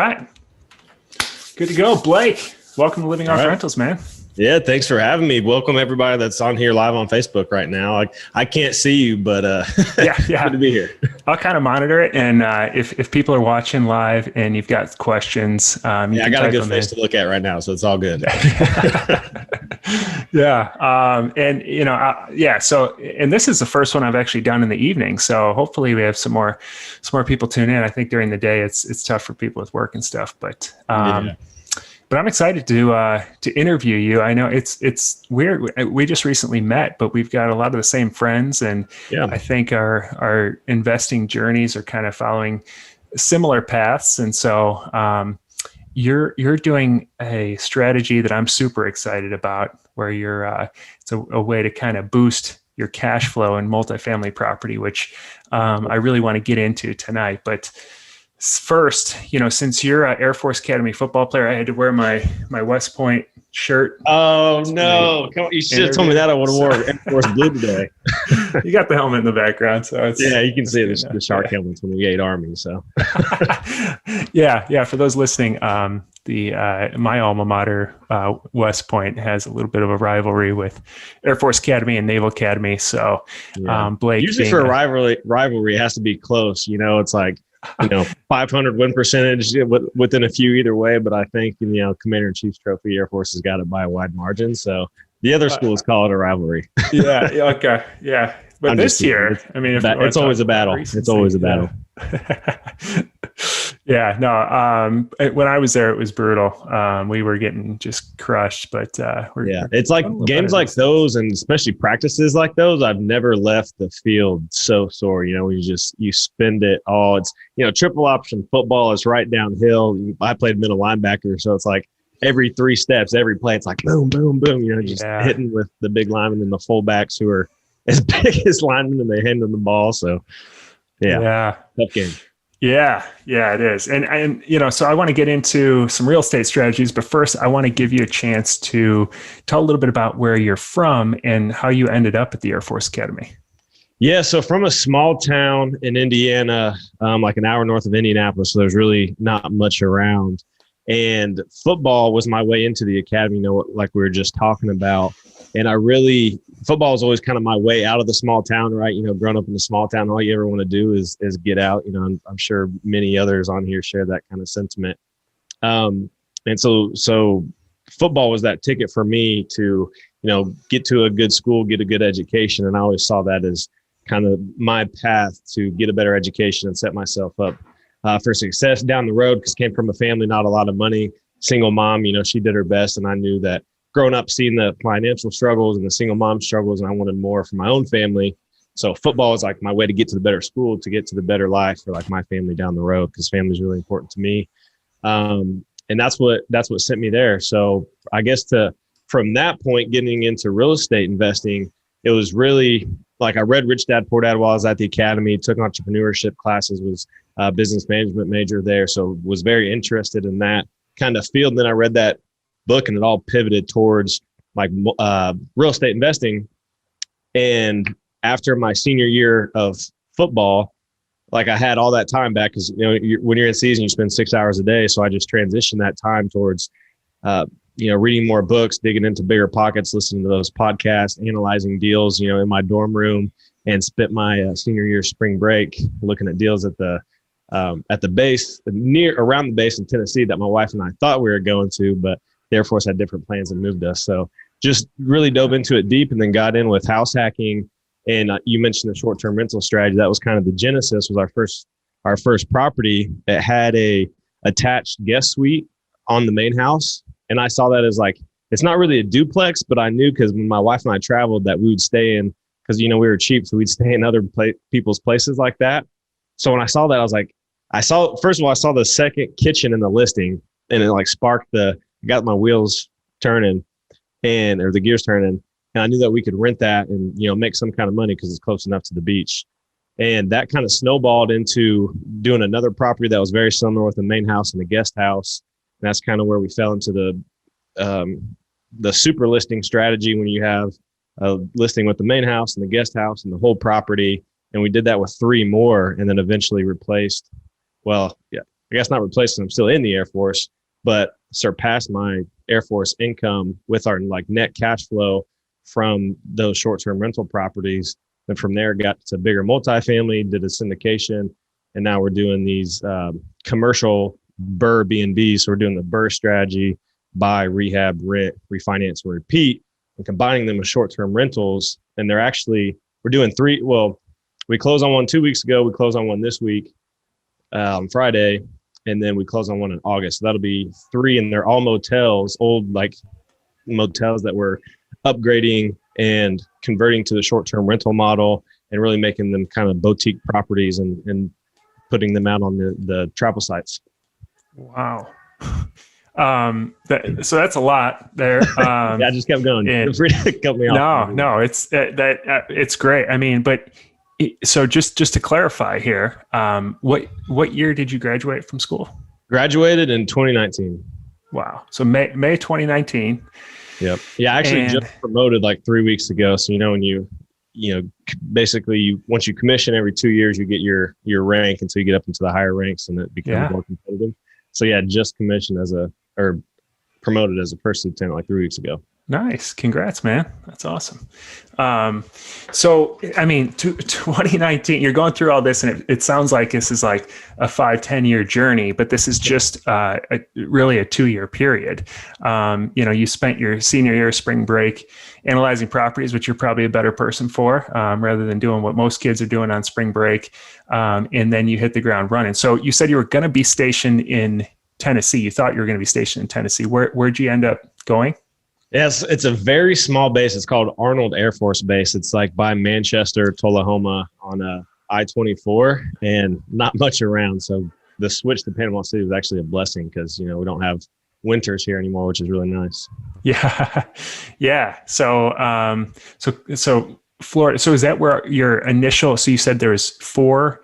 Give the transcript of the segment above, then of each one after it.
right. Good to go. Blake, welcome to Living Off Rentals, man. Yeah, thanks for having me. Welcome everybody that's on here live on Facebook right now. I can't see you, but yeah. Good to be here. I'll kind of monitor it, and if people are watching live and you've got questions, I got a good face to look at right now, so it's all good. Yeah, So, and this is the first one I've actually done in the evening, so hopefully we have some more people tune in. I think during the day it's tough for people with work and stuff, but. But I'm excited to interview you. I know it's weird. We just recently met, but we've got a lot of the same friends, and I think our investing journeys are kind of following similar paths. And so you're doing a strategy that I'm super excited about, where it's a way to kind of boost your cash flow in multifamily property, which I really want to get into tonight. But first, since you're an Air Force Academy football player, I had to wear my West Point shirt. Oh, no. Come on. You should have told me that. I would have worn Air Force blue today. You got the helmet in the background. So it's, you can see the shark helmets when we ate Army. So, yeah. For those listening, my alma mater, West Point, has a little bit of a rivalry with Air Force Academy and Naval Academy. So, Blake, usually for a rivalry, it has to be close. It's like, 500 win percentage within a few either way. But I think, Commander-in-Chief's trophy, Air Force has got it by a wide margin. So the other schools call it a rivalry. Yeah. Okay. Yeah. But this year, it's always a battle. It's always a battle. Yeah, no. When I was there, it was brutal. We were getting just crushed, but it's like games like those, and especially practices like those. I've never left the field so sore. You spend it all. It's triple option football is right downhill. I played middle linebacker, so it's like every 3 steps, every play, it's like boom, boom, boom. Hitting with the big linemen and the fullbacks who are as big as linemen, and they hand them the ball. So tough game. Yeah, it is. And so I want to get into some real estate strategies, but first I want to give you a chance to tell a little bit about where you're from and how you ended up at the Air Force Academy. Yeah, so from a small town in Indiana, like an hour north of Indianapolis, so there's really not much around. And football was my way into the academy, like we were just talking about. And football is always kind of my way out of the small town, right? Growing up in a small town, all you ever want to do is get out. I'm sure many others on here share that kind of sentiment. And so football was that ticket for me to, get to a good school, get a good education. And I always saw that as kind of my path to get a better education and set myself up for success down the road, because came from a family, not a lot of money, single mom, she did her best. And I knew that growing up, seeing the financial struggles and the single mom struggles, and I wanted more for my own family. So football was like my way to get to the better school, to get to the better life for like my family down the road, because family is really important to me. And that's what sent me there. So I guess from that point, getting into real estate investing, it was really like I read Rich Dad Poor Dad while I was at the academy, took entrepreneurship classes, was a business management major there. So was very interested in that kind of field. And then I read that book, and it all pivoted towards like real estate investing. And after my senior year of football, like I had all that time back, because when you're in season, you spend 6 hours a day. So I just transitioned that time towards reading more books, digging into bigger pockets, listening to those podcasts, analyzing deals in my dorm room, and spent my senior year spring break looking at deals at the base around the base in Tennessee that my wife and I thought we were going to, but the Air Force had different plans and moved us. So just really dove into it deep, and then got in with house hacking. And you mentioned the short-term rental strategy. That was kind of the genesis. Was our first property. It had a attached guest suite on the main house. And I saw that as like, it's not really a duplex, but I knew, because when my wife and I traveled, that we would stay in, because, we were cheap. So we'd stay in other people's places like that. So when I saw that, I was like, first of all, I saw the second kitchen in the listing, and it like sparked got my wheels turning or the gears turning. And I knew that we could rent that and, make some kind of money because it's close enough to the beach. And that kind of snowballed into doing another property that was very similar, with the main house and the guest house. And that's kind of where we fell into the super listing strategy, when you have a listing with the main house and the guest house and the whole property. And we did that with 3 more, and then eventually replaced. Well, yeah, I guess not replacing, I'm still in the Air Force, but surpassed my Air Force income with our like net cash flow from those short-term rental properties. And from there, got to bigger multifamily, did a syndication, and now we're doing these commercial BRRRbnbs. So we're doing the BRRRR strategy, buy, rehab, rent, refinance, and repeat, and combining them with short-term rentals. And they're actually, we're doing three. Well, we closed on one 2 weeks ago. We closed on one this week on Friday, and then we closed on one in August. So that'll be three, and they're all motels, old like motels that we're upgrading and converting to the short-term rental model and really making them kind of boutique properties and putting them out on the travel sites. Wow. So that's a lot there. Yeah, I just kept going. Feel free to cut me off. No, it's it's great. I mean, but so just to clarify here, what year did you graduate from school? Graduated in 2019. Wow. So May 2019. Yep. Yeah, I actually just promoted like 3 weeks ago. So, when you basically once you commission every 2 years, you get your rank until you get up into the higher ranks and it becomes more competitive. So yeah, just commissioned or promoted as a first lieutenant like 3 weeks ago. Nice. Congrats, man. That's awesome. So, I mean, 2019, you're going through all this and it sounds like this is like a 5-10 year journey, but this is just really a 2-year period. You spent your senior year spring break analyzing properties, which you're probably a better person for, rather than doing what most kids are doing on spring break. And then you hit the ground running. So you said you were going to be stationed in Tennessee. You thought you were going to be stationed in Tennessee. Where'd you end up going? Yes, it's a very small base. It's called Arnold Air Force Base. It's like by Manchester, Tullahoma on I-24 and not much around. So the switch to Panama City was actually a blessing because, we don't have winters here anymore, which is really nice. Yeah. Yeah. So Florida. So is that where your initial, so you said there was 4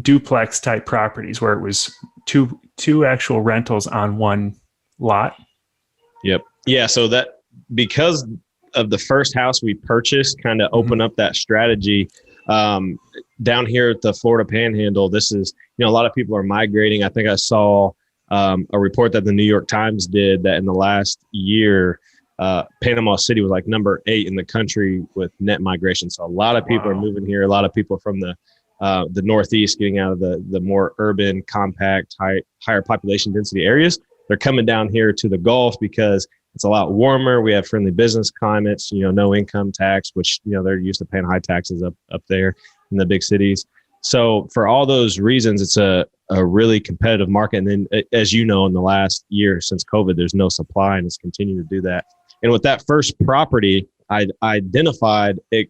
duplex type properties where it was two actual rentals on one lot? Yep. Yeah. So that, because of the first house we purchased, kind of open up that strategy down here at the Florida Panhandle. This is, a lot of people are migrating. I think I saw a report that the New York Times did that in the last year, Panama City was like number 8 in the country with net migration. So a lot of people are moving here. A lot of people from the Northeast getting out of the more urban, compact, higher population density areas. They're coming down here to the Gulf because it's a lot warmer. We have friendly business climates, no income tax, which, they're used to paying high taxes up there in the big cities. So for all those reasons, it's a really competitive market. And then, as you know, in the last year since COVID, there's no supply and it's continuing to do that. And with that first property, I identified it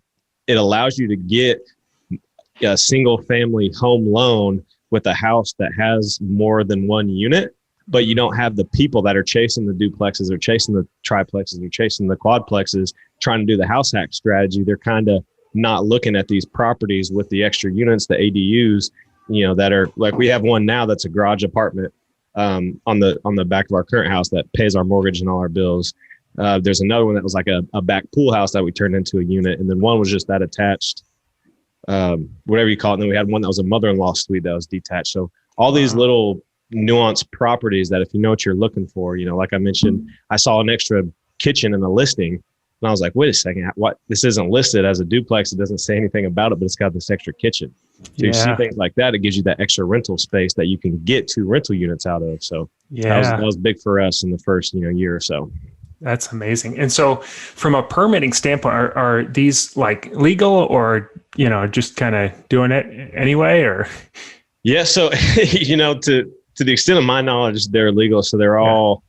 allows you to get a single family home loan with a house that has more than one unit, but you don't have the people that are chasing the duplexes or chasing the triplexes or chasing the quadplexes trying to do the house hack strategy. They're kind of not looking at these properties with the extra units, the ADUs, that are like, we have one now that's a garage apartment on the back of our current house that pays our mortgage and all our bills. There's another one that was like a back pool house that we turned into a unit. And then one was just that attached, whatever you call it. And then we had one that was a mother-in-law suite that was detached. So all these little nuanced properties that if you know what you're looking for, like I mentioned, I saw an extra kitchen in a listing and I was like, wait a second, what? This isn't listed as a duplex. It doesn't say anything about it, but it's got this extra kitchen. So you see things like that. It gives you that extra rental space that you can get 2 rental units out of. So that was big for us in the first, year or so. That's amazing. And so from a permitting standpoint, are these like legal or, just kind of doing it anyway or? Yeah. So, to the extent of my knowledge, they're legal. So they're all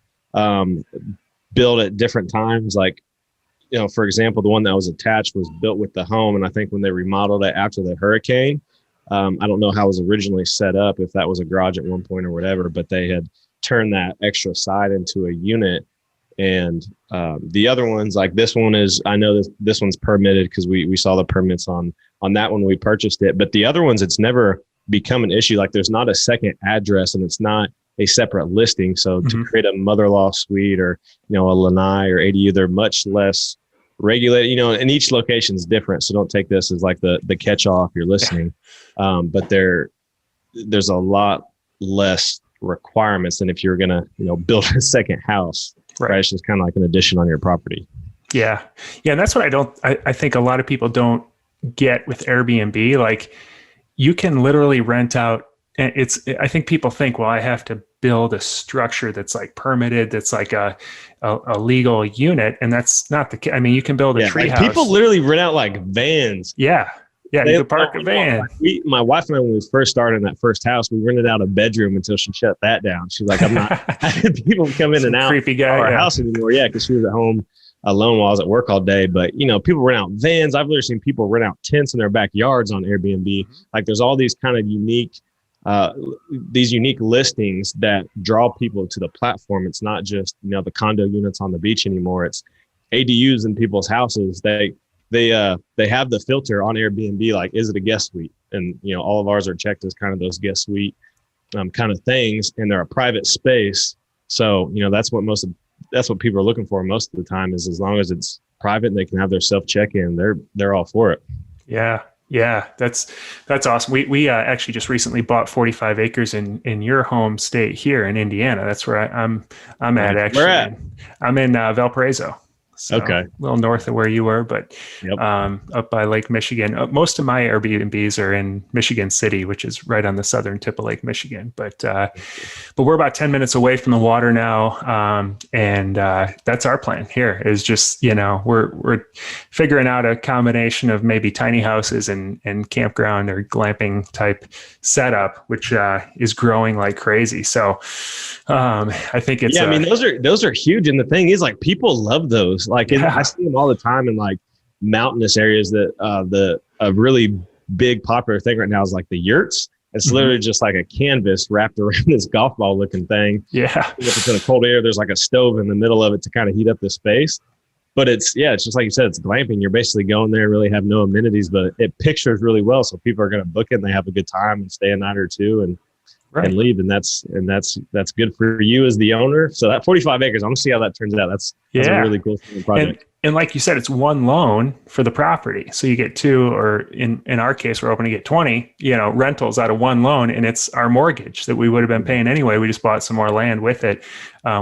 built at different times. Like, for example, the one that was attached was built with the home. And I think when they remodeled it after the hurricane, I don't know how it was originally set up, if that was a garage at one point or whatever, but they had turned that extra side into a unit. And the other ones, like this one is, I know this one's permitted because we saw the permits on that one when we purchased it. But the other ones, it's never become an issue. Like there's not a second address and it's not a separate listing. So to create a mother-in-law suite or, a lanai or ADU, they're much less regulated, and each location is different. So don't take this as like the catch-all if you're listening. But there's a lot less requirements than if you're going to, build a second house. Right. It's just kind of like an addition on your property. Yeah. Yeah. And that's what I think a lot of people don't get with Airbnb. Like, you can literally rent out, and I think people think, well, I have to build a structure that's like permitted, that's like a legal unit. And that's not the case. I mean, you can build a tree house. People literally rent out like vans. Yeah. Yeah. You can park a van. My wife and I, when we first started in that first house, we rented out a bedroom until she shut that down. She's like, I'm not people come in and out creepy guy, our house anymore. Yeah. Cause she was at home alone while I was at work all day. But, people rent out vans. I've literally seen people rent out tents in their backyards on Airbnb. Like, there's all these kind of unique listings that draw people to the platform. It's not just, the condo units on the beach anymore. It's ADUs in people's houses. They have the filter on Airbnb, like, is it a guest suite? And, all of ours are checked as kind of those guest suite kind of things. And they're a private space. So, that's what people are looking for most of the time, is as long as it's private and they can have their self check-in, they're all for it. Yeah. Yeah. That's awesome. We actually just recently bought 45 acres in your home state here in Indiana. That's where I'm at, actually. Where at? I'm in Valparaiso. So okay. A little north of where you were, but up by Lake Michigan. Most of my Airbnbs are in Michigan City, which is right on the southern tip of Lake Michigan. But we're about 10 minutes away from the water now, and that's our plan here. Is just we're figuring out a combination of maybe tiny houses and campground or glamping type setup, which is growing like crazy. So I think it's those are huge, and the thing is, like, people love those. Like, I see them all the time in like mountainous areas. That a really big popular thing right now is like the yurts. It's literally just like a canvas wrapped around this golf ball looking thing. Yeah. If it's in a cold area, there's like a stove in the middle of it to kind of heat up the space. But it's just like you said, it's glamping. You're basically going there and really have no amenities, but it pictures really well. So people are going to book it and they have a good time and stay a night or two and leave. And that's good for you as the owner. So that 45 acres, I'm gonna see how that turns out. That's a really cool project. And like you said, it's one loan for the property. So you get 2, or in our case, we're hoping to get 20, rentals out of one loan, and it's our mortgage that we would have been paying anyway. We just bought some more land with it.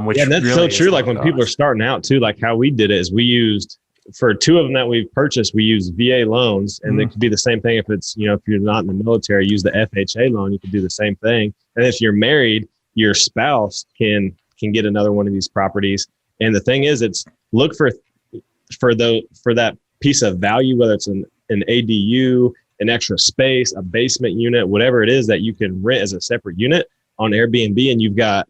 Which that's really so true. Like, when people are starting out too, like how we did it is we used, for 2 of them that we've purchased, we use VA loans, and it could be the same thing if it's, if you're not in the military, use the FHA loan. You could do the same thing. And if you're married, your spouse can get another one of these properties. And the thing is, it's look for that piece of value, whether it's an ADU, an extra space, a basement unit, whatever it is that you can rent as a separate unit on Airbnb. And you've got,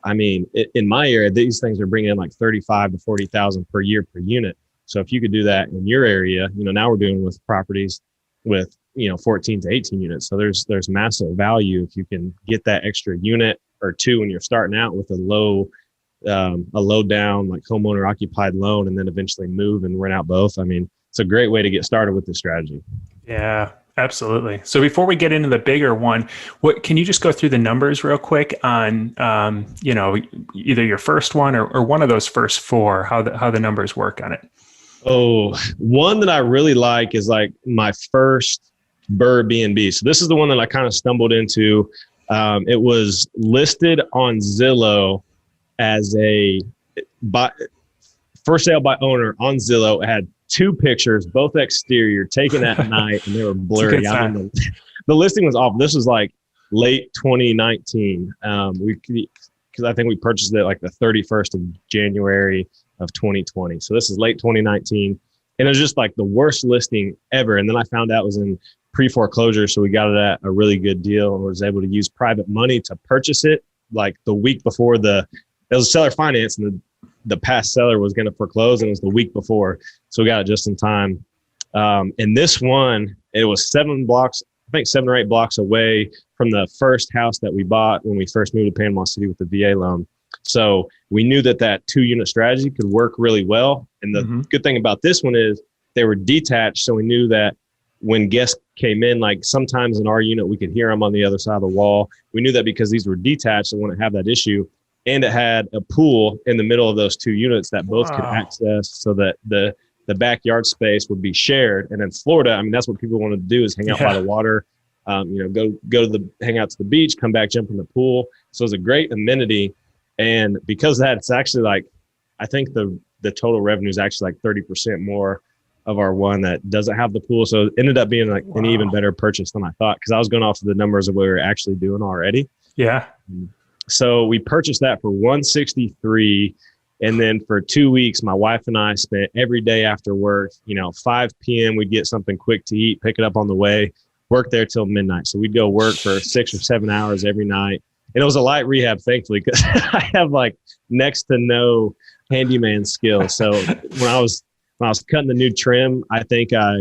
in my area, these things are bringing in like 35 to 40,000 per year per unit. So if you could do that in your area, now we're doing with properties with, 14 to 18 units. So there's massive value if you can get that extra unit or 2 when you're starting out with a low down, like homeowner occupied loan, and then eventually move and rent out both. It's a great way to get started with this strategy. Yeah, absolutely. So before we get into the bigger one, can you just go through the numbers real quick on, either your first one or one of those first 4, how the numbers work on it? Oh, one that I really like is like my first BRRRbnb. So this is the one that I kind of stumbled into. It was listed on Zillow as for sale by owner on Zillow. It had 2 pictures, both exterior, taken at night, and they were blurry. The listing was off. This was like late 2019. Because I think we purchased it like the 31st of January of 2020. So this is late 2019. And it was just like the worst listing ever. And then I found out it was in pre-foreclosure. So we got it at a really good deal and was able to use private money to purchase it like the week before it was seller finance, and the past seller was going to foreclose, and it was the week before. So we got it just in time. And this one, it was 7 blocks, I think 7 or 8 blocks away from the first house that we bought when we first moved to Panama City with the VA loan. So we knew that 2-unit strategy could work really well. And the good thing about this one is they were detached. So we knew that when guests came in, like sometimes in our unit, we could hear them on the other side of the wall. We knew that because these were detached, they wouldn't have that issue. And it had a pool in the middle of those 2 units that both could access, so that the backyard space would be shared. And in Florida, that's what people want to do, is hang out by the water. Go to hang out to the beach, come back, jump in the pool. So it's a great amenity. And because of that, it's actually like, I think the total revenue is actually like 30% more of our one that doesn't have the pool. So it ended up being like an even better purchase than I thought, because I was going off of the numbers of what we were actually doing already. Yeah. So we purchased that for $163. And then for 2 weeks, my wife and I spent every day after work, 5 p.m. we'd get something quick to eat, pick it up on the way, work there till midnight. So we'd go work for 6 or 7 hours every night. And it was a light rehab, thankfully, because I have like next to no handyman skills. So when I was cutting the new trim, I think I,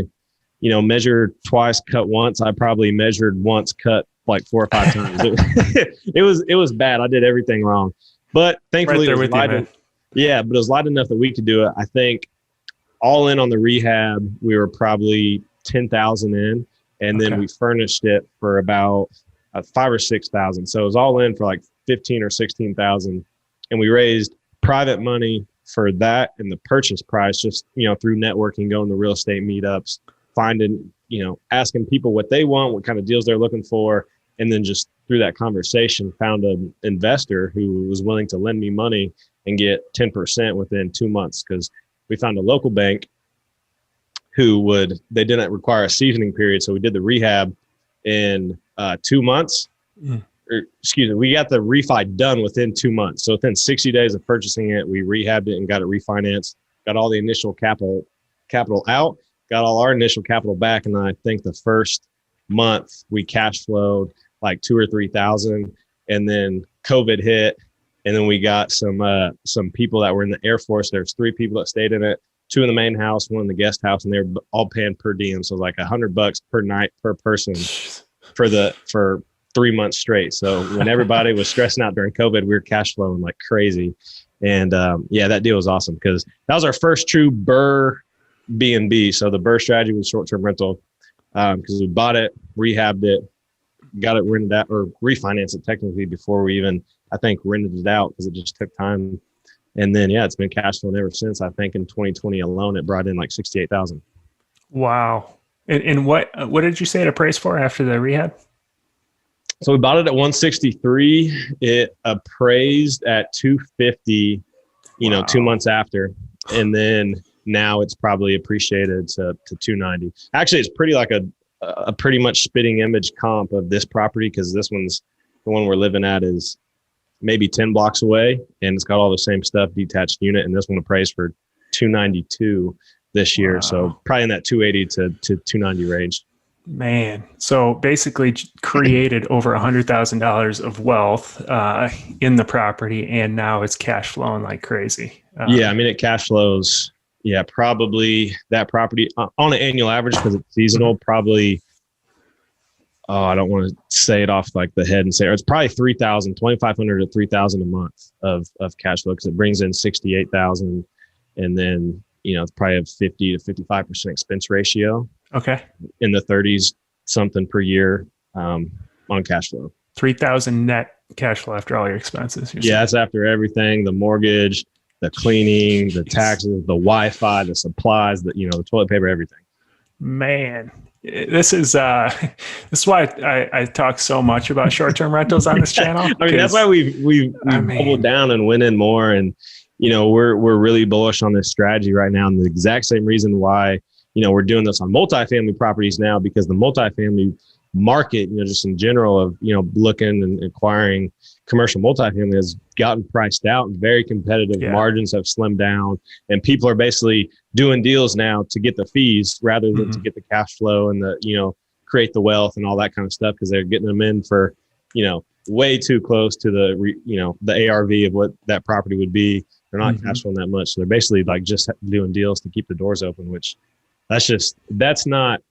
measured twice, cut once. I probably measured once, cut like 4 or 5 times. It was bad. I did everything wrong, but thankfully it was light. Yeah, but it was light enough that we could do it. I think all in on the rehab, we were probably 10,000 in, and then we furnished it for about 5 or 6,000. So it was all in for like 15 or 16,000, and we raised private money for that and the purchase price just through networking, going to real estate meetups, finding asking people what they want, what kind of deals they're looking for, and then just through that conversation found an investor who was willing to lend me money and get 10% within 2 months, because we found a local bank they didn't require a seasoning period. So we did the rehab in 2 months. We got the refi done within 2 months. So within 60 days of purchasing it, we rehabbed it and got it refinanced, got all the initial capital out, got all our initial capital back. And then I think the first month we cash flowed like 2,000 or 3,000, and then COVID hit. And then we got some people that were in the Air Force. There's 3 people that stayed in it, 2 in the main house, 1 in the guest house, and they're all paying per diem. So like $100 per night per person for 3 months straight. So when everybody was stressing out during COVID, we were cash flowing like crazy. And that deal was awesome, because that was our first true BRRRbnb. So the BRRRR strategy was short-term rental, because we bought it, rehabbed it, got it rented out, or refinanced it technically before we even, I think, rented it out, because it just took time. And then, it's been cash flowing ever since. I think in 2020 alone, it brought in like 68,000. Wow. And what did you say it appraised for after the rehab? So we bought it at 163. It appraised at 250, 2 months after. And then now it's probably appreciated to 290. Actually, it's pretty like a pretty much spitting image comp of this property, because this one's the one we're living at is maybe 10 blocks away, and it's got all the same stuff, detached unit. And this one appraised for 292 this year. Wow. So probably in that 280 to 290 range. Man. So basically created over $100,000 of wealth in the property, and now it's cash flowing like crazy. It cash flows. Yeah, probably that property on an annual average, because it's seasonal, probably, I don't want to say it off like the head and say, it's probably 2,500 to 3,000 a month of cash flow, because it brings in 68,000, and then, it's probably a 50 to 55% expense ratio. Okay. In the 30s something per year on cash flow. 3,000 net cash flow after all your expenses. Yeah, that's after everything, the mortgage, the cleaning, the taxes, the Wi-Fi, the supplies, the toilet paper, everything. Man, this is why I talk so much about short-term rentals on this channel. That's why we've doubled down and went in more, and we're really bullish on this strategy right now, and the exact same reason why we're doing this on multifamily properties now, because the multifamily market, just in general of, looking and acquiring commercial multifamily has gotten priced out, and very competitive. Margins have slimmed down, and people are basically doing deals now to get the fees rather than to get the cash flow and the, create the wealth and all that kind of stuff, because they're getting them in for, way too close to the ARV of what that property would be. They're not cash flowing that much. So they're basically like just doing deals to keep the doors open, which that's not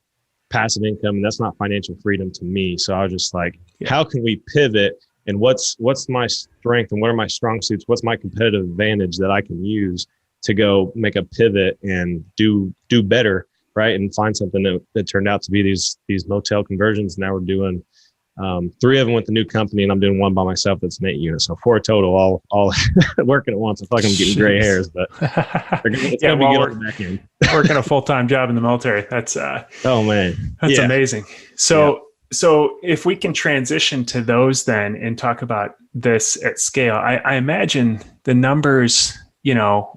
passive income, and that's not financial freedom to me. So I was just like, how can we pivot, and what's my strength, and what are my strong suits? What's my competitive advantage that I can use to go make a pivot and do better, right? And find something that turned out to be these motel conversions. Now we're doing 3 of them with the new company, and I'm doing 1 by myself. That's an 8 unit. So 4 total, all working at once. I feel like I'm getting gray hairs, but it's gonna be good on the back end. Working a full-time job in the military. That's oh man, that's amazing. So So if we can transition to those then and talk about this at scale, I imagine the numbers,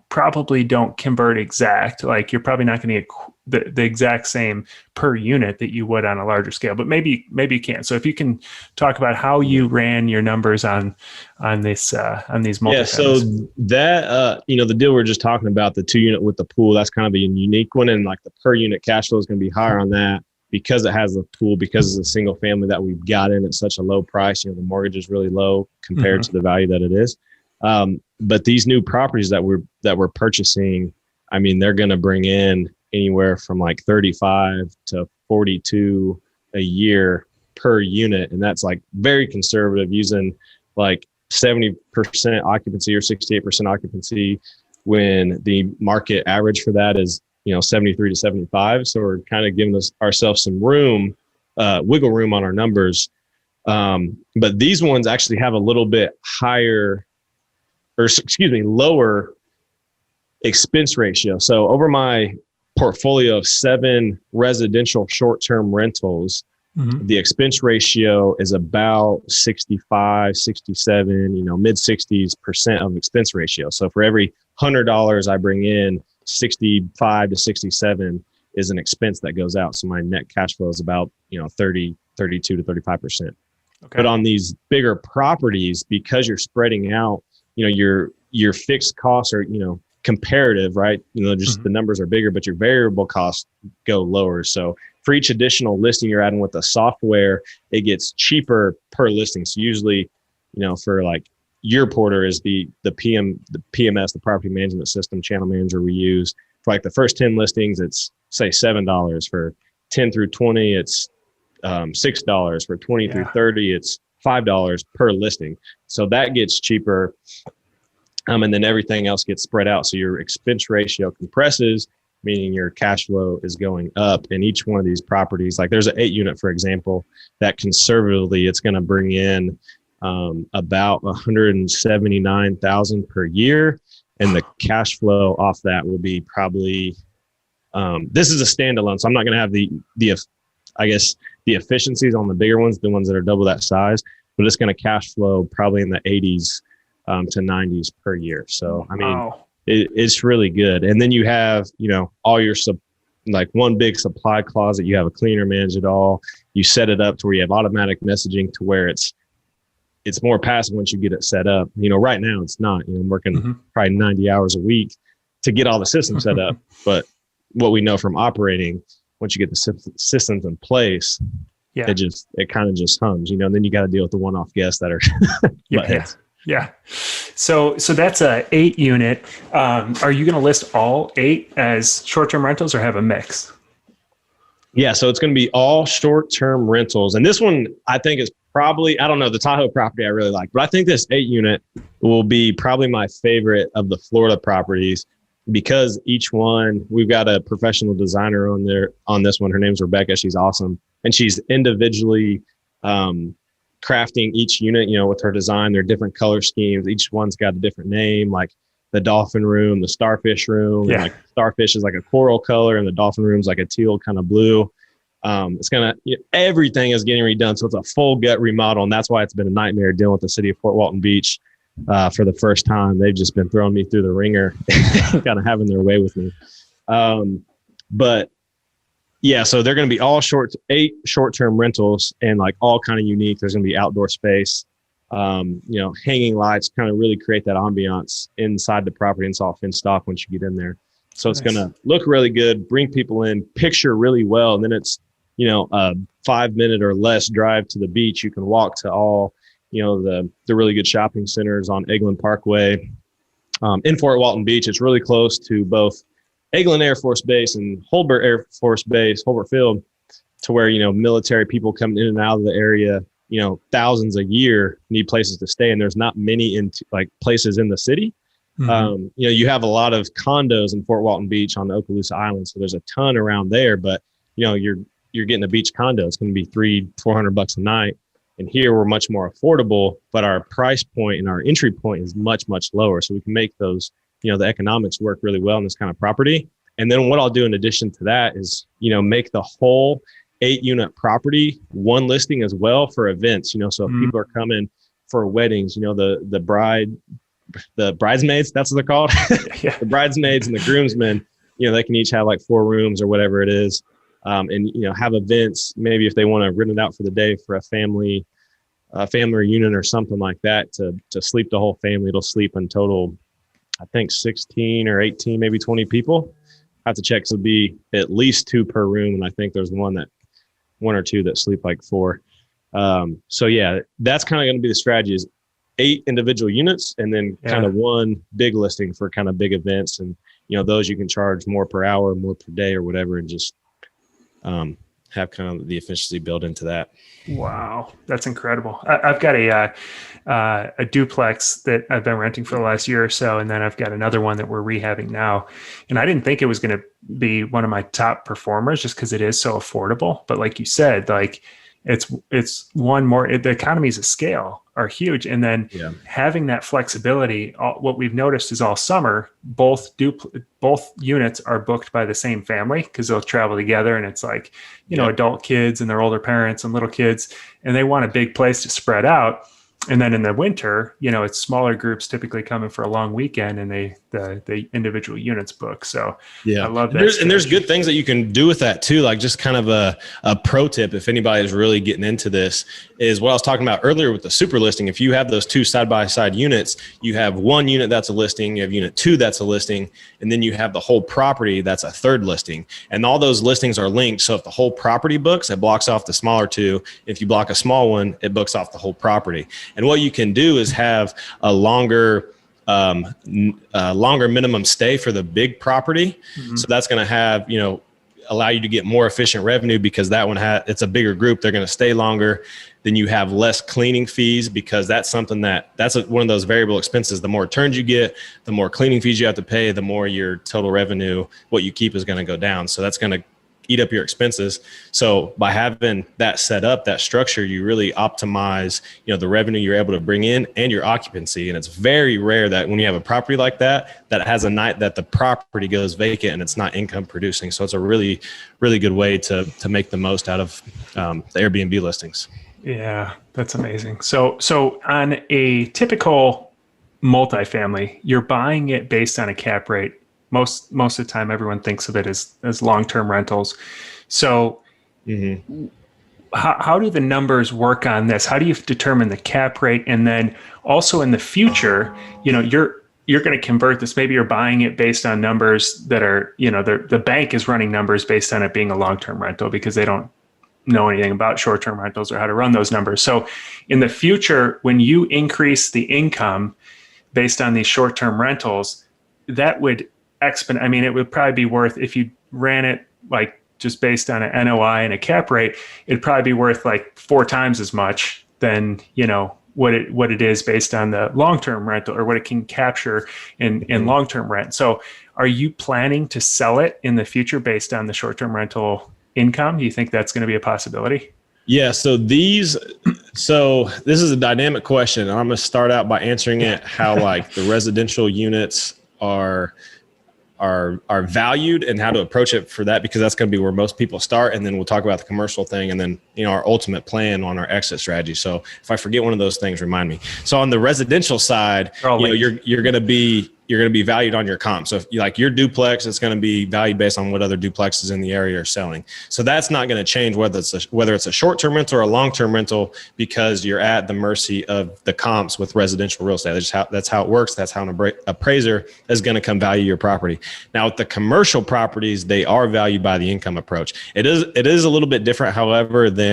probably don't convert exact. Like you're probably not going to get the exact same per unit that you would on a larger scale, but maybe you can. So if you can talk about how you ran your numbers on these multifamilies. Yeah, so that the deal we are just talking about, the 2-unit with the pool, that's kind of a unique one, and like the per unit cash flow is going to be higher on that because it has a pool, because it's a single family that we've got in at such a low price. The mortgage is really low compared to the value that it is. But these new properties that we're purchasing, I mean, they're going to bring in anywhere from like 35 to 42 a year per unit. And that's like very conservative, using like 70% occupancy or 68% occupancy when the market average for that is, 73 to 75. So we're kind of giving ourselves some room, wiggle room on our numbers. But these ones actually have a little bit lower expense ratio. So over my portfolio of 7 residential short-term rentals, the expense ratio is about 65, 67, mid-60s% of expense ratio. So for every $100 I bring in, 65 to 67 is an expense that goes out. So my net cash flow is about, 30, 32 to 35%. Okay. But on these bigger properties, because you're spreading out, your fixed costs are, comparative, right? Just the numbers are bigger, but your variable costs go lower. So for each additional listing you're adding with the software, it gets cheaper per listing. So usually, for like your porter is the PMS, the property management system channel manager we use. For like the first 10 listings, it's say $7. For 10 through 20, it's $6. For 20 through 30, it's $5 per listing. So that gets cheaper. And then everything else gets spread out. So your expense ratio compresses, meaning your cash flow is going up. And each one of these properties, like there's an 8-unit, for example, that conservatively it's going to bring in about $179,000 per year. And the cash flow off that will be probably, this is a standalone. So I'm not going to have the efficiencies on the bigger ones, the ones that are double that size, but it's going to cash flow probably in the 80s to 90s per year. So, I mean, it's really good. And then you have, all your like one big supply closet, you have a cleaner manage it all. You set it up to where you have automatic messaging to where it's more passive once you get it set up. Right now it's not, I'm working probably 90 hours a week to get all the systems set up. But what we know from operating, once you get the systems in place, it kind of just hums, and then you got to deal with the one-off guests that are Yeah. So that's a 8-unit. Are you going to list all 8 as short-term rentals or have a mix? Yeah. So it's going to be all short-term rentals. And this one, I think is probably, I don't know, the Tahoe property I really like, but I think this 8-unit will be probably my favorite of the Florida properties because each one, we've got a professional designer on this one. Her name's Rebecca. She's awesome. And she's individually, crafting each unit, with her design. They're different color schemes. Each one's got a different name, like the dolphin room, the starfish room. Yeah. Like starfish is like a coral color and the dolphin room's like a teal kind of blue. It's everything is getting redone. So it's a full gut remodel. And that's why it's been a nightmare dealing with the city of Fort Walton Beach for the first time. They've just been throwing me through the ringer, kind of having their way with me. But yeah, so they're going to be all 8 short-term rentals and like all kind of unique. There's going to be outdoor space, hanging lights, kind of really create that ambiance inside the property. And it's all fenced off once you get in there. So it's going to look really good, bring people in, picture really well. And then it's, a 5-minute or less drive to the beach. You can walk to all, the really good shopping centers on Eglin Parkway. In Fort Walton Beach, it's really close to both Eglin Air Force Base and Holbert Air Force Base, Holbert Field, to where, military people coming in and out of the area, thousands a year need places to stay. And there's not many places in the city. You have a lot of condos in Fort Walton Beach on the Okaloosa Island. So there's a ton around there, but you're getting a beach condo. It's going to be $300-400 a night. And here we're much more affordable, but our price point and our entry point is much, much lower. So we can make those, the economics work really well in this kind of property. And then what I'll do in addition to that is, make the whole 8-unit property, one listing as well for events. So if people are coming for weddings, the bridesmaids, that's what they're called. Yeah. The bridesmaids and the groomsmen, they can each have like 4 rooms or whatever it is. And have events, maybe if they want to rent it out for the day for a family reunion or something like that, to sleep the whole family. It'll sleep in total, I think 16 or 18, maybe 20 people. I have to check. So it'll be at least 2 per room. And I think there's one or two that sleep like 4. So yeah, that's kind of going to be the strategy, is 8 individual units and then kind of one big listing for kind of big events. And, those you can charge more per hour, more per day or whatever, and just have kind of the efficiency built into that. Wow, that's incredible. I've got a duplex that I've been renting for the last year or so, and then I've got another one that we're rehabbing now. And I didn't think it was going to be one of my top performers just because it is so affordable. But like you said, like it's one more. The economies of scale are huge, and then having that flexibility. What we've noticed is all summer, both units are booked by the same family because they'll travel together, and it's like adult kids and their older parents and little kids, and they want a big place to spread out. And then in the winter, it's smaller groups typically coming for a long weekend, and the individual units book. So I love that. And there's good things that you can do with that too. Like just kind of a pro tip, if anybody is really getting into this, is what I was talking about earlier with the super listing. If you have those 2 side-by-side units, you have 1 unit that's a listing, you have unit 2 that's a listing, and then you have the whole property that's a 3rd listing. And all those listings are linked. So if the whole property books, it blocks off the smaller 2. If you block a small one, it books off the whole property. And what you can do is have a longer minimum stay for the big property. So that's going to have, allow you to get more efficient revenue because that one it's a bigger group. They're going to stay longer. Then you have less cleaning fees because that's something that's one of those variable expenses. The more turns you get, the more cleaning fees you have to pay, the more your total revenue, what you keep, is going to go down. So that's going to eat up your expenses. So by having that set up, that structure, you really optimize, the revenue you're able to bring in and your occupancy. And it's very rare that when you have a property like that has a night that the property goes vacant and it's not income producing. So it's a really, really good way to make the most out of the Airbnb listings. Yeah, that's amazing. So on a typical multifamily, you're buying it based on a cap rate. Most of the time, everyone thinks of it as long-term rentals. So how do the numbers work on this? How do you determine the cap rate? And then also in the future, you're going to convert this. Maybe you're buying it based on numbers that are, the bank is running numbers based on it being a long-term rental because they don't know anything about short-term rentals or how to run those numbers. So in the future, when you increase the income based on these short-term rentals, that would it would probably be worth, if you ran it like just based on an NOI and a cap rate, it'd probably be worth like 4 times as much than, what it is based on the long-term rental or what it can capture in long-term rent. So are you planning to sell it in the future based on the short-term rental income? Do you think that's going to be a possibility? Yeah. So this is a dynamic question. I'm going to start out by answering it how like the residential units are valued and how to approach it for that, because that's going to be where most people start. And then we'll talk about the commercial thing and then, our ultimate plan on our exit strategy. So if I forget one of those things, remind me. So on the residential side, you're going to be valued on your comp. So if you like your duplex, it's going to be valued based on what other duplexes in the area are selling. So that's not going to change whether it's a short-term rental or a long-term rental, because you're at the mercy of the comps with residential real estate. That's how it works. That's how an appraiser is going to come value your property. Now with the commercial properties, they are valued by the income approach. It is a little bit different, however, than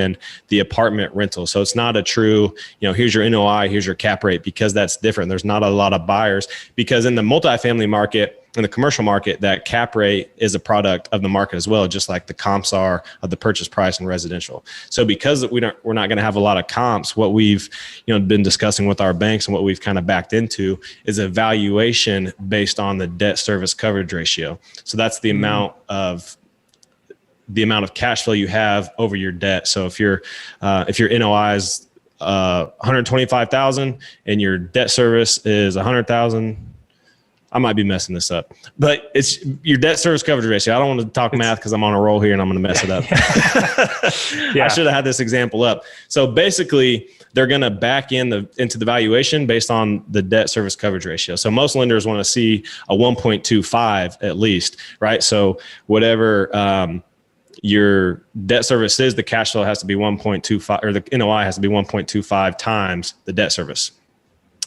the apartment rental. So it's not a true, here's your NOI, here's your cap rate, because that's different. There's not a lot of buyers, because in the multifamily market, in the commercial market, that cap rate is a product of the market as well, just like the comps are of the purchase price in residential. So because we're not going to have a lot of comps, what we've been discussing with our banks and what we've kind of backed into is a valuation based on the debt service coverage ratio. So that's the amount of cash flow you have over your debt. So if your NOI is $125,000 and your debt service is $100,000. I might be messing this up, but it's your debt service coverage ratio. I don't want to talk math because I'm on a roll here and I'm going to mess it up. I should have had this example up. So basically, they're going to back into the valuation based on the debt service coverage ratio. So most lenders want to see a 1.25 at least, right? So whatever your debt service is, the cash flow has to be 1.25, or the NOI has to be 1.25 times the debt service.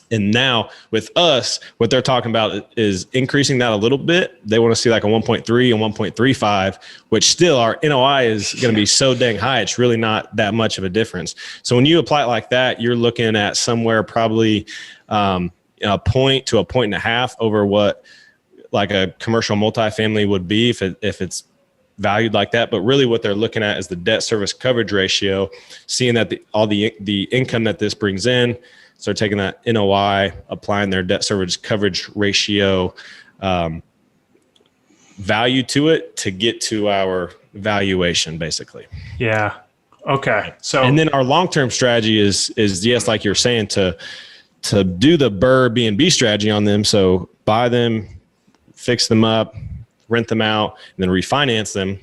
And now with us, what they're talking about is increasing that a little bit. They want to see like a 1.3 and 1.35, which still our NOI is going to be so dang high. It's really not that much of a difference. So when you apply it like that, you're looking at somewhere probably a point to a point and a half over what like a commercial multifamily would be if it's valued like that. But really what they're looking at is the debt service coverage ratio, seeing that all the income that this brings in. So taking that NOI, applying their debt service coverage ratio value to it to get to our valuation, basically. Yeah. Okay. So, and then our long-term strategy is yes, like you're saying, to do the BRRRbnb strategy on them. So buy them, fix them up, rent them out, and then refinance them,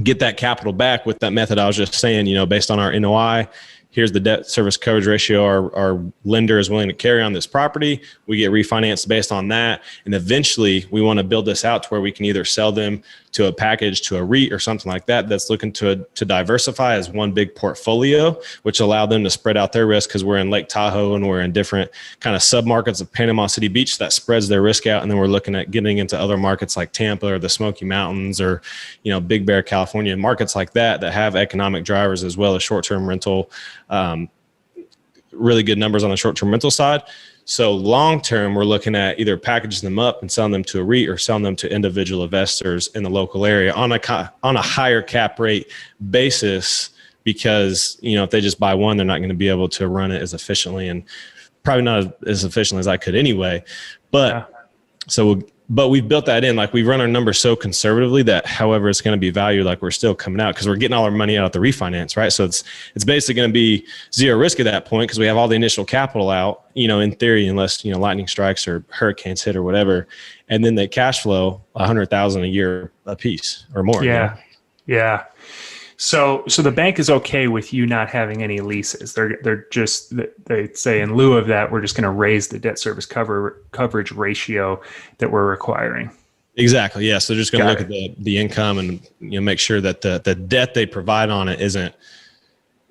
get that capital back with that method I was just saying, based on our NOI. Here's the debt service coverage ratio our lender is willing to carry on this property. We get refinanced based on that. And eventually we want to build this out to where we can either sell them to a package, to a REIT or something like that, that's looking to diversify as one big portfolio, which allow them to spread out their risk, because we're in Lake Tahoe and we're in different kind of submarkets of Panama City Beach. That spreads their risk out. And then we're looking at getting into other markets like Tampa or the Smoky Mountains or, Big Bear, California, markets like that have economic drivers as well as short-term rental, really good numbers on the short-term rental side. So long-term, we're looking at either packaging them up and selling them to a REIT or selling them to individual investors in the local area on a higher cap rate basis, because, if they just buy one, they're not going to be able to run it as efficiently, and probably not as efficiently as I could anyway. But But we've built that in, like we run our numbers so conservatively that however it's going to be valued, like we're still coming out because we're getting all our money out of the refinance, right? So it's basically going to be zero risk at that point because we have all the initial capital out, in theory, unless, lightning strikes or hurricanes hit or whatever. And then they cash flow $100,000 a year a piece or more. Yeah. Yeah. So the bank is okay with you not having any leases. They say in lieu of that, we're just going to raise the debt service coverage ratio that we're requiring. Exactly. Yeah. So they're just going to look at the income and make sure that the debt they provide on it isn't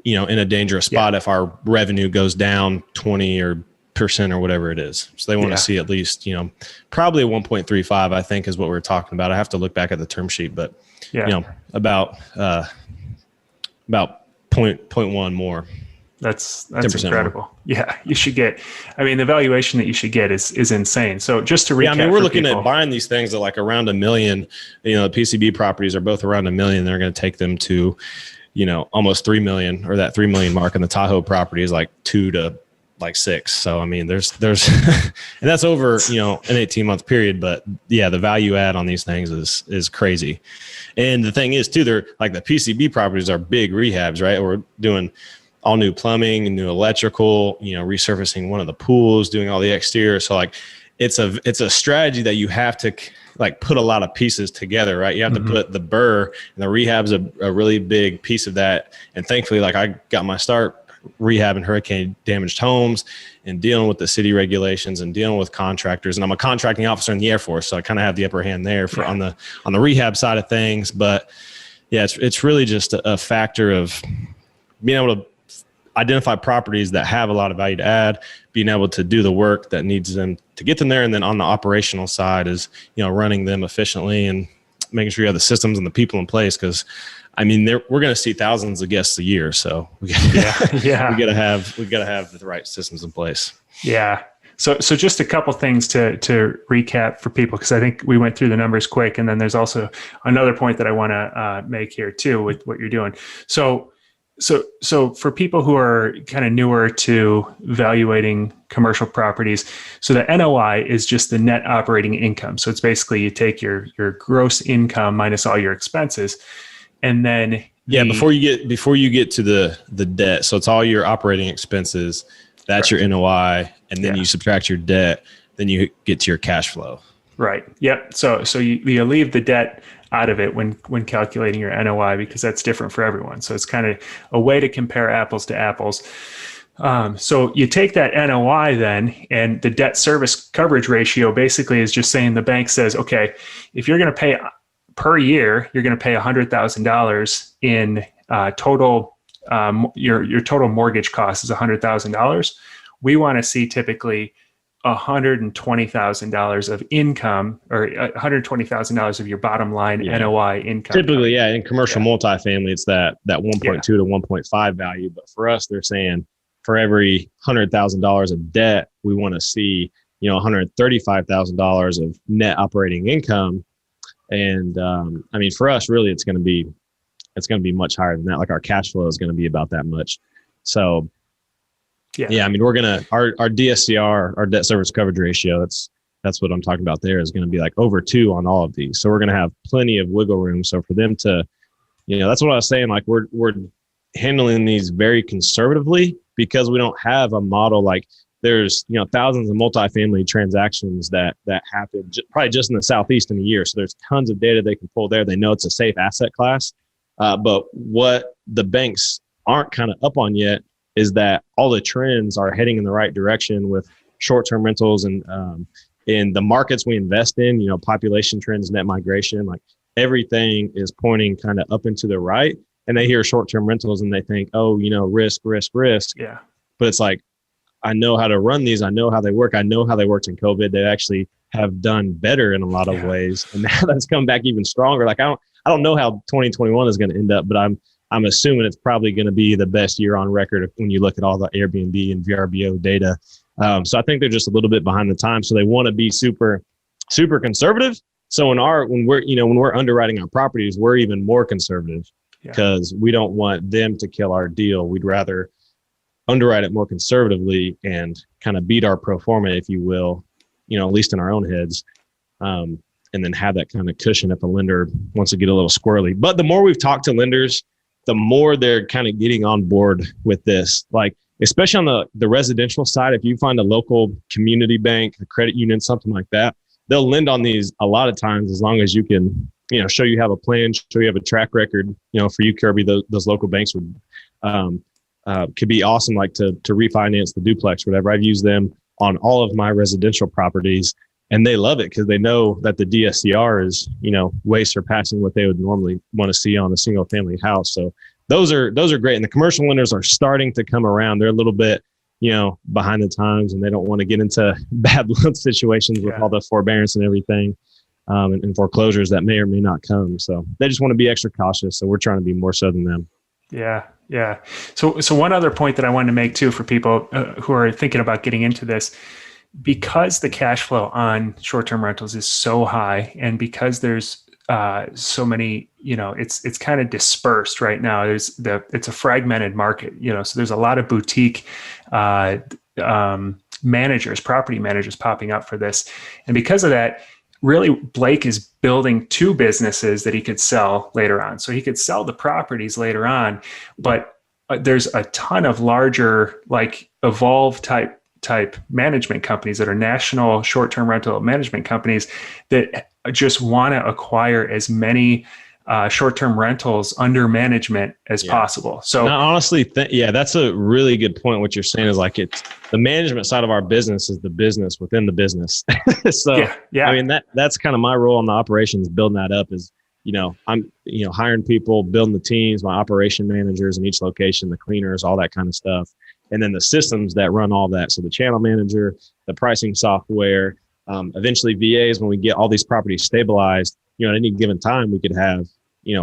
in a dangerous spot if our revenue goes down 20% or whatever it is. So they want to see at least probably a 1.35, I think, is what we're talking about. I have to look back at the term sheet, but about 0.1 more. That's incredible. More. Yeah, you should get. The valuation that you should get is insane. So just to recap, we're looking at buying these things at like around $1 million. The PCB properties are both around $1 million. They're going to take them to, almost $3 million, or that $3 million mark. And the Tahoe property is like 2 to like 6. So there's and that's over an 18-month period. But yeah, the value add on these things is crazy. And the thing is too, they're like the PCB properties are big rehabs, right? We're doing all new plumbing and new electrical, resurfacing one of the pools, doing all the exterior. So like it's a strategy that you have to like put a lot of pieces together, right? You have to put the BRRRR, and the rehab's a really big piece of that. And thankfully, like I got my start rehabbing hurricane damaged homes and dealing with the city regulations and dealing with contractors. And I'm a contracting officer in the Air Force, so I kind of have the upper hand there on the rehab side of things. But yeah, it's really just a factor of being able to identify properties that have a lot of value to add, being able to do the work that needs them to get them there. And then on the operational side is, running them efficiently and making sure you have the systems and the people in place. Cause we're going to see thousands of guests a year. So we gotta have the right systems in place. Yeah. So just a couple things to recap for people, because I think we went through the numbers quick. And then there's also another point that I want to make here too with what you're doing. So for people who are kind of newer to evaluating commercial properties, so the NOI is just the net operating income. So it's basically you take your gross income minus all your expenses, and then before you get to the debt. So it's all your operating expenses. That's correct. Your NOI, and then you subtract your debt. then you get to your cash flow. Right. Yep. So you leave the debt out of it when calculating your NOI, because that's different for everyone. So it's kind of a way to compare apples to apples. So you take that NOI then, and the debt service coverage ratio basically is just saying the bank says, okay, if you're going to pay per year, you're going to pay $100,000 in total. Your total mortgage cost is $100,000. We want to see typically $120,000 of income, or $120,000 of your bottom line NOI income. Typically, in commercial multifamily, it's that 1.2 to 1.5 value. But for us, they're saying for every $100,000 of debt, we want to see, $135,000 of net operating income. And I mean, for us, really, it's going to be much higher than that. Like our cash flow is going to be about that much. So I mean, our DSCR, our debt service coverage ratio, that's what I'm talking about there, is going to be like over 2 on all of these. So we're going to have plenty of wiggle room. So for them to, that's what I was saying, like we're handling these very conservatively, because we don't have a model. Like there's, thousands of multifamily transactions that happen probably just in the Southeast in a year. So there's tons of data they can pull there. They know it's a safe asset class. But what the banks aren't kind of up on yet is that all the trends are heading in the right direction with short-term rentals, and in the markets we invest in, population trends, net migration, like everything is pointing kind of up and to the right. And they hear short-term rentals and they think, oh, risk. Yeah. But it's like, I know how to run these. I know how they work. I know how they worked in COVID. They actually have done better in a lot of ways. And now that's come back even stronger. Like I don't know how 2021 is going to end up, but I'm assuming it's probably going to be the best year on record when you look at all the Airbnb and VRBO data. So I think they're just a little bit behind the times. So they want to be super, super conservative. So when we're underwriting our properties, we're even more conservative, because we don't want them to kill our deal. We'd rather underwrite it more conservatively and kind of beat our pro forma, if you will, at least in our own heads. And then have that kind of cushion if the lender wants to get a little squirrely. But the more we've talked to lenders, the more they're kind of getting on board with this. Like, especially on the residential side, if you find a local community bank, a credit union, something like that, they'll lend on these a lot of times, as long as you can, show you have a plan, show you have a track record. For you, Kirby, those local banks would could be awesome, like to refinance the duplex, whatever. I've used them on all of my residential properties, and they love it because they know that the DSCR is, way surpassing what they would normally want to see on a single family house. So those are great. And the commercial lenders are starting to come around. They're a little bit, behind the times, and they don't want to get into bad loan situations with all the forbearance and everything, and foreclosures that may or may not come. So they just want to be extra cautious. So we're trying to be more so than them. Yeah. Yeah. So one other point that I wanted to make too, for people who are thinking about getting into this, because the cash flow on short-term rentals is so high, and because there's so many, it's kind of dispersed right now. It's a fragmented market, so there's a lot of boutique managers, property managers popping up for this. And because of that, really, Blake is building 2 businesses that he could sell later on. So he could sell the properties later on, but there's a ton of larger, like Evolve type management companies that are national short-term rental management companies that just want to acquire as many short-term rentals under management as possible. So now, honestly, that's a really good point. What you're saying is like, it's the management side of our business is the business within the business. So I mean, that's kind of my role in the operations, building that up is, I'm, hiring people, building the teams, my operation managers in each location, the cleaners, all that kind of stuff. And then the systems that run all that. So the channel manager, the pricing software, eventually VAs, when we get all these properties stabilized, at any given time, we could have,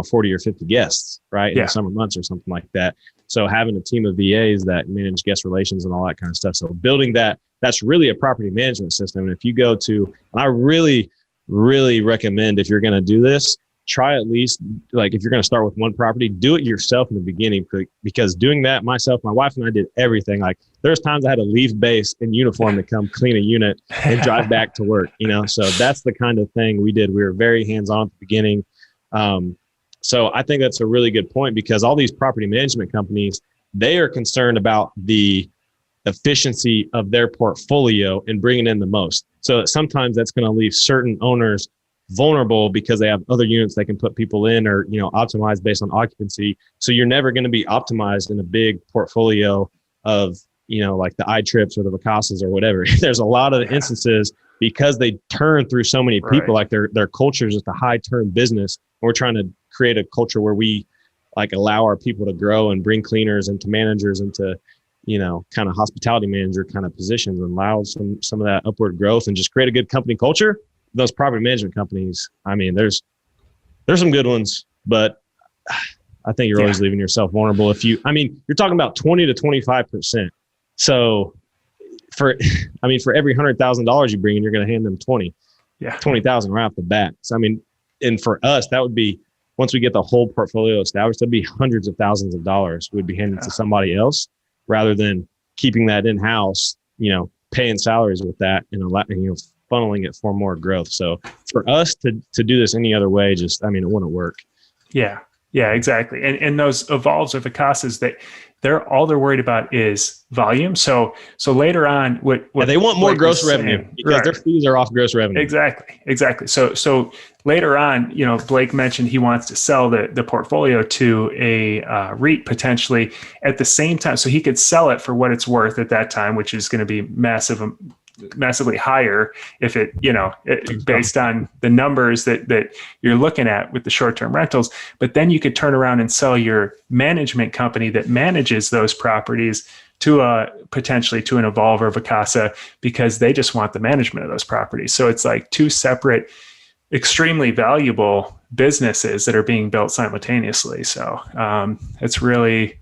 40 or 50 guests, right? In the summer months or something like that. So having a team of VAs that manage guest relations and all that kind of stuff. So building that's really a property management system. And if you go to, and I really, really recommend, if you're going to do this, try at least, like if you're going to start with one property, do it yourself in the beginning, because doing that myself, my wife and I did everything. Like there's times I had to leave base in uniform to come clean a unit and drive back to work, so that's the kind of thing we did. We were very hands-on at the beginning. So I think that's a really good point, because all these property management companies, they are concerned about the efficiency of their portfolio and bringing in the most. So sometimes that's going to leave certain owners vulnerable because they have other units they can put people in or, optimize based on occupancy. So you're never going to be optimized in a big portfolio of, like the iTrips or the Vacasas or whatever. There's a lot of instances because they turn through so many people, like their culture is just a high turn business. We're trying to create a culture where we like allow our people to grow and bring cleaners into managers into, kind of hospitality manager kind of positions and allow some of that upward growth and just create a good company culture. Those property management companies, I mean, there's some good ones, but I think you're always leaving yourself vulnerable you're talking about 20 to 25%. So for every $100,000 you bring in, you're going to hand them 20,000 right off the bat. So, and for us, that would be, once we get the whole portfolio established, that'd be hundreds of thousands of dollars we'd be handing to somebody else rather than keeping that in-house, paying salaries with that and funneling it for more growth. So for us to do this any other way, it wouldn't work. Yeah, exactly. And those evolves or Vacasas, they're worried about is volume. So later on, what they want more gross revenue because their fees are off gross revenue. Exactly. So later on, Blake mentioned he wants to sell the portfolio to a REIT potentially at the same time, so he could sell it for what it's worth at that time, which is going to be massively higher if it based on the numbers that you're looking at with the short-term rentals. But then you could turn around and sell your management company that manages those properties to potentially to an Evolve or Vacasa because they just want the management of those properties. So it's like two separate, extremely valuable businesses that are being built simultaneously. So it's really,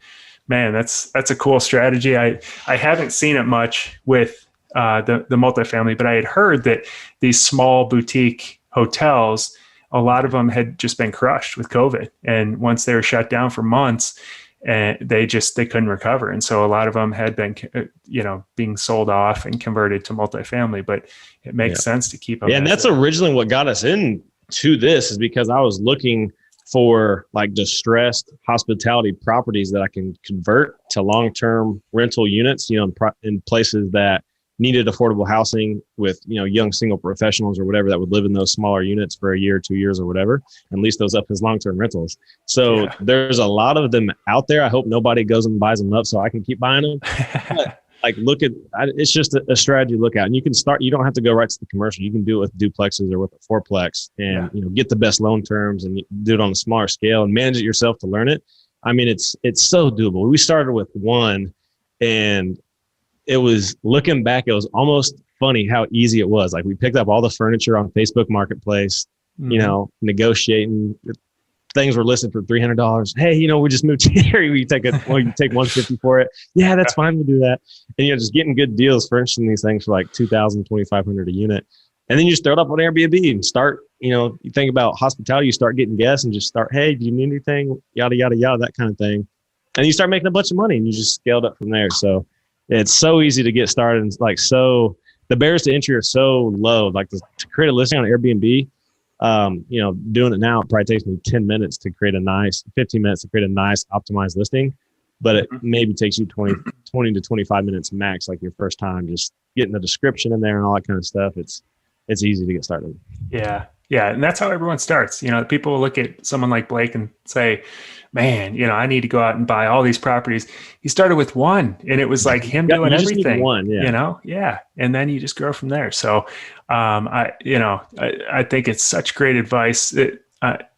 man, that's a cool strategy. I haven't seen it much with the multifamily, but I had heard that these small boutique hotels, a lot of them had just been crushed with COVID. And once they were shut down for months, and they couldn't recover. And so a lot of them had been, being sold off and converted to multifamily, but it makes sense to keep them. Yeah. And that's originally what got us into this is because I was looking for like distressed hospitality properties that I can convert to long-term rental units, in places that needed affordable housing with, young single professionals or whatever that would live in those smaller units for a year, 2 years or whatever, and lease those up as long-term rentals. So there's a lot of them out there. I hope nobody goes and buys them up so I can keep buying them. But it's just a strategy to look at. And you can start, you don't have to go right to the commercial. You can do it with duplexes or with a fourplex and, get the best loan terms and do it on a smaller scale and manage it yourself to learn it. It's so doable. We started with one and it was, looking back, it was almost funny how easy it was. Like we picked up all the furniture on Facebook Marketplace, negotiating. Things were listed for $300. Hey, we just moved here. You take $150 for it. Yeah, that's fine. We'll do that. And just getting good deals, furnishing these things for like $2,000, $2,500 a unit. And then you just throw it up on Airbnb and start, you think about hospitality, you start getting guests and just start, hey, do you need anything? Yada, yada, yada, that kind of thing. And you start making a bunch of money and you just scaled up from there. So it's so easy to get started. And the barriers to entry are so low. Like to create a listing on Airbnb, doing it now, it probably takes me 10 minutes to create 15 minutes to create a nice optimized listing. But it maybe takes you 20 to 25 minutes max, like your first time, just getting the description in there and all that kind of stuff. It's easy to get started. Yeah. And that's how everyone starts. People will look at someone like Blake and say, man, I need to go out and buy all these properties. He started with one and it was like him doing everything, and then you just grow from there. So, I think it's such great advice.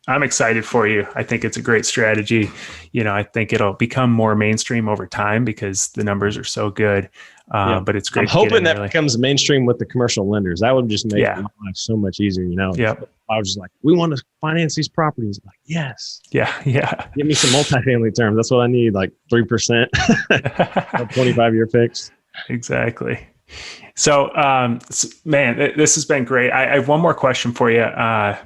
I'm excited for you. I think it's a great strategy. I think it'll become more mainstream over time because the numbers are so good. But it's great. I'm hoping that becomes mainstream with the commercial lenders. That would just make my life so much easier. I was just like, we want to finance these properties. I'm like, yes. Yeah. Give me some multifamily terms. That's what I need. Like 3%, 25-year fix. Exactly. So, man, this has been great. I have one more question for you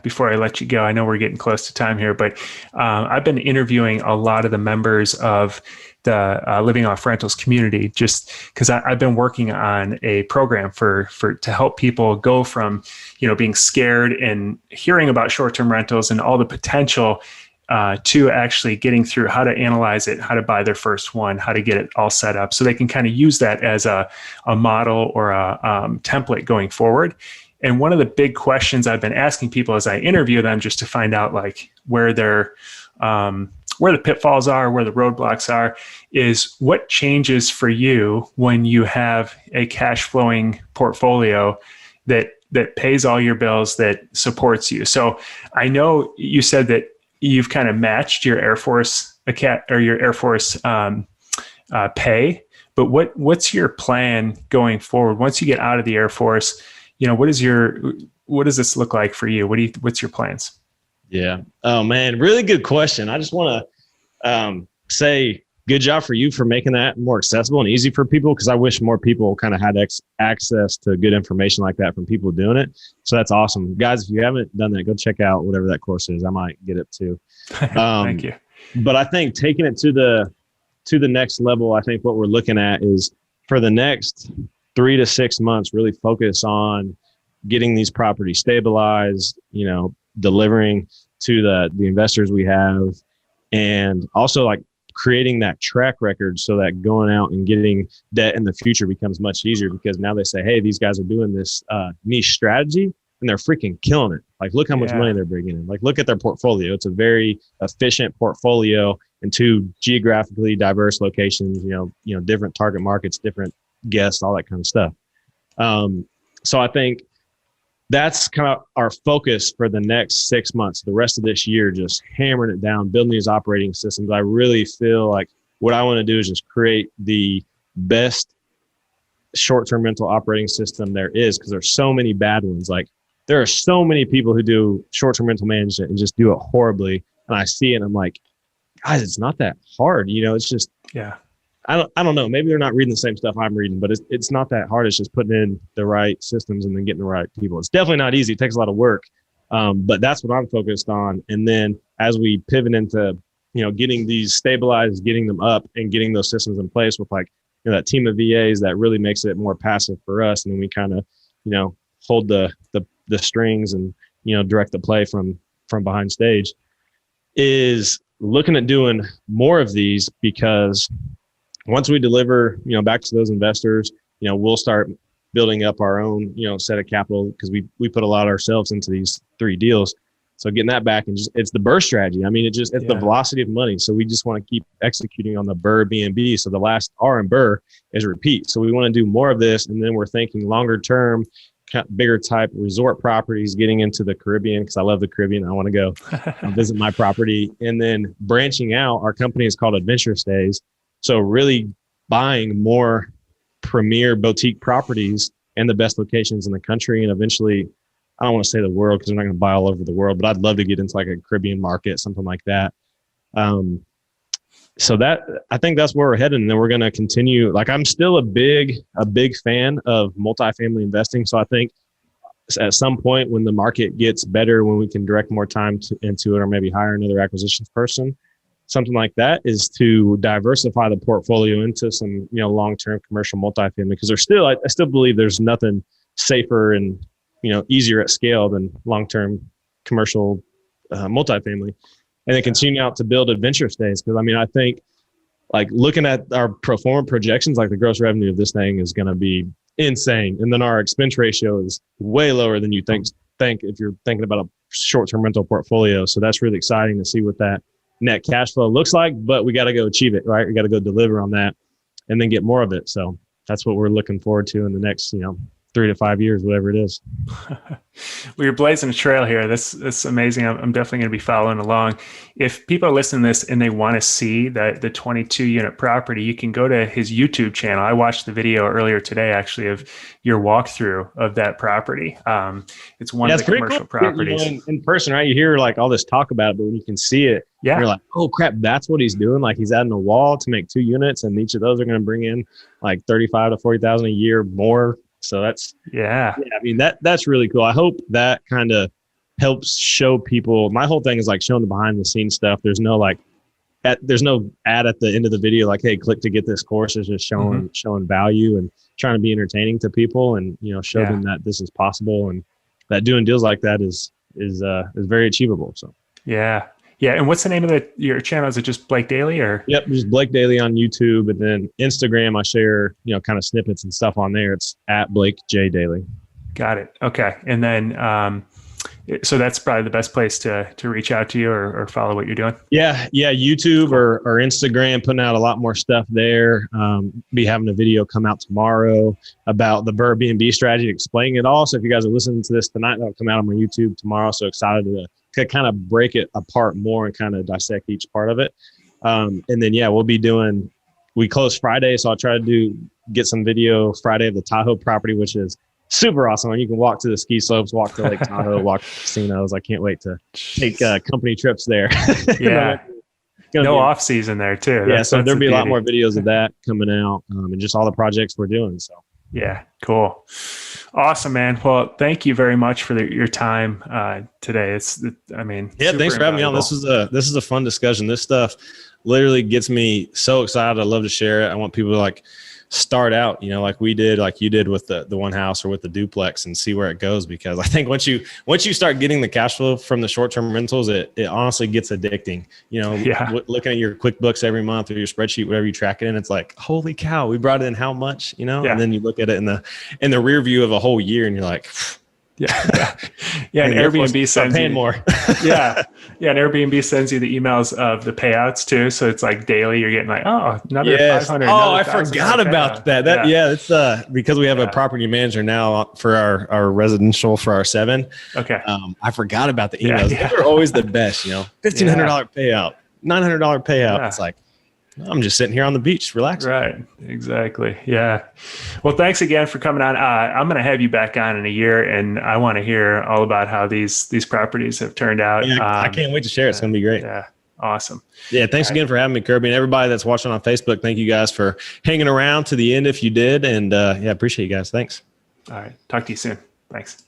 before I let you go. I know we're getting close to time here, but I've been interviewing a lot of the members of the Living Off Rentals community, just because I've been working on a program to help people go from, being scared and hearing about short-term rentals and all the potential to actually getting through how to analyze it, how to buy their first one, how to get it all set up, so they can kind of use that as a model or a template going forward. And one of the big questions I've been asking people as I interview them, just to find out like where the pitfalls are, where the roadblocks are, is what changes for you when you have a cash flowing portfolio that pays all your bills, that supports you. So I know you said that you've kind of matched your Air Force pay, but what's your plan going forward once you get out of the Air Force? What does this look like for you? What's your plans? Yeah. Oh man, really good question. I just want to say good job for you for making that more accessible and easy for people, because I wish more people kind of had access to good information like that from people doing it. So that's awesome. Guys, if you haven't done that, go check out whatever that course is. I might get it too. Thank you. But I think taking it to the next level, I think what we're looking at is for the next 3 to 6 months, really focus on getting these properties stabilized, delivering to the investors we have, and also like creating that track record so that going out and getting debt in the future becomes much easier, because now they say, hey, these guys are doing this niche strategy and they're freaking killing it. Like, look how much money they're bringing in. Like, look at their portfolio. It's a very efficient portfolio in 2 geographically diverse locations, different target markets, different guests, all that kind of stuff. So I think that's kind of our focus for the next 6 months, the rest of this year, just hammering it down, building these operating systems. I really feel like what I want to do is just create the best short-term rental operating system there is, because there's so many bad ones. Like, there are so many people who do short-term rental management and just do it horribly. And I see it and I'm like, guys, it's not that hard. It's just, I don't know. Maybe they're not reading the same stuff I'm reading, but it's not that hard. It's just putting in the right systems and then getting the right people. It's definitely not easy. It takes a lot of work. But that's what I'm focused on. And then as we pivot into, getting these stabilized, getting them up and getting those systems in place with that team of VAs, that really makes it more passive for us. And then we kind of, hold the strings and, direct the play from behind stage, is looking at doing more of these, because once we deliver, back to those investors, we'll start building up our own, set of capital, because we put a lot ourselves into these 3 deals. So getting that back, and it's the BRRRR strategy. I mean, it's the velocity of money. So we just want to keep executing on the BRRRbnb. So the last R in BRRRR is repeat. So we want to do more of this. And then we're thinking longer term, bigger type resort properties, getting into the Caribbean, because I love the Caribbean. I want to go visit my property. And then branching out, our company is called Adventure Stays. So really buying more premier boutique properties in the best locations in the country. And eventually, I don't want to say the world, because we're not going to buy all over the world, but I'd love to get into like a Caribbean market, something like that. So I think that's where we're headed. And then we're going to continue. Like, I'm still a big fan of multifamily investing. So I think at some point when the market gets better, when we can direct more time into it, or maybe hire another acquisitions person, something like that, is to diversify the portfolio into some, long-term commercial multifamily, because I still believe there's nothing safer and, easier at scale than long-term commercial multifamily. And then continue out to build Adventure Stays. Because I think, like, looking at our pro forma projections, like the gross revenue of this thing is going to be insane. And then our expense ratio is way lower than you think if you're thinking about a short-term rental portfolio. So that's really exciting to see what that net cash flow looks like, but we got to go achieve it, right? We got to go deliver on that and then get more of it. So that's what we're looking forward to in the next, 3 to 5 years, whatever it is. Well, you're blazing a trail here. That's amazing. I'm definitely going to be following along. If people are listening to this and they want to see the 22 unit property, you can go to his YouTube channel. I watched the video earlier today, actually, of your walkthrough of that property. It's one of the commercial properties. In person, right? You hear like all this talk about it, but when you can see it, you're like, oh crap, that's what he's doing. Like, he's adding a wall to make 2 units, and each of those are going to bring in like 35 to 40,000 a year more. So that's, that's really cool. I hope that kind of helps show people. My whole thing is like showing the behind the scenes stuff. There's no there's no ad at the end of the video, like, hey, click to get this course. It's just showing value and trying to be entertaining to people, and, show them that this is possible, and that doing deals like that is very achievable. So, yeah. Yeah. And what's the name of your channel? Is it just Blake Dailey or? Yep, just Blake Dailey on YouTube, and then Instagram. I share kind of snippets and stuff on there. It's at Blake J Dailey. Got it. Okay. And then so that's probably the best place to reach out to you or follow what you're doing. Yeah. YouTube or Instagram, putting out a lot more stuff there. Be having a video come out tomorrow about the BRRRbnb strategy, explaining it all. So if you guys are listening to this tonight, that'll come out on my YouTube tomorrow. So excited to kind of break it apart more and kind of dissect each part of it. And then, we close Friday. So I'll try to get some video Friday of the Tahoe property, which is super awesome. And you can walk to the ski slopes, walk to Lake Tahoe, walk to casinos. I can't wait to take company trips there. Yeah. No off season there too. So there'll be a lot more videos of that coming out and just all the projects we're doing. So yeah, cool. Awesome, man. Well, thank you very much for your time today. Thanks for having me on. This is a fun discussion. This stuff literally gets me so excited. I love to share it. I want people to start out, like we did, like you did with the one house or with the duplex, and see where it goes. Because I think once you start getting the cash flow from the short-term rentals, it honestly gets addicting. Looking at your QuickBooks every month or your spreadsheet, whatever you track it in, it's like, holy cow, we brought in how much, and then you look at it in the rear view of a whole year and you're like, yeah. And Airbnb sends paying more. And Airbnb sends you the emails of the payouts too. So it's like daily, you're getting another 500. Oh, I forgot about that. It's because we have a property manager now for our residential for our 7. Okay. I forgot about the emails. They're always the best, $1,500 payout, $900 payout. Yeah. It's like, I'm just sitting here on the beach, relaxing. Right. Exactly. Yeah. Well, thanks again for coming on. I'm going to have you back on in a year, and I want to hear all about how these properties have turned out. Yeah, I can't wait to share it. It's going to be great. Yeah. Awesome. Yeah. Thanks again for having me, Kirby, and everybody that's watching on Facebook. Thank you guys for hanging around to the end if you did. And appreciate you guys. Thanks. All right. Talk to you soon. Thanks.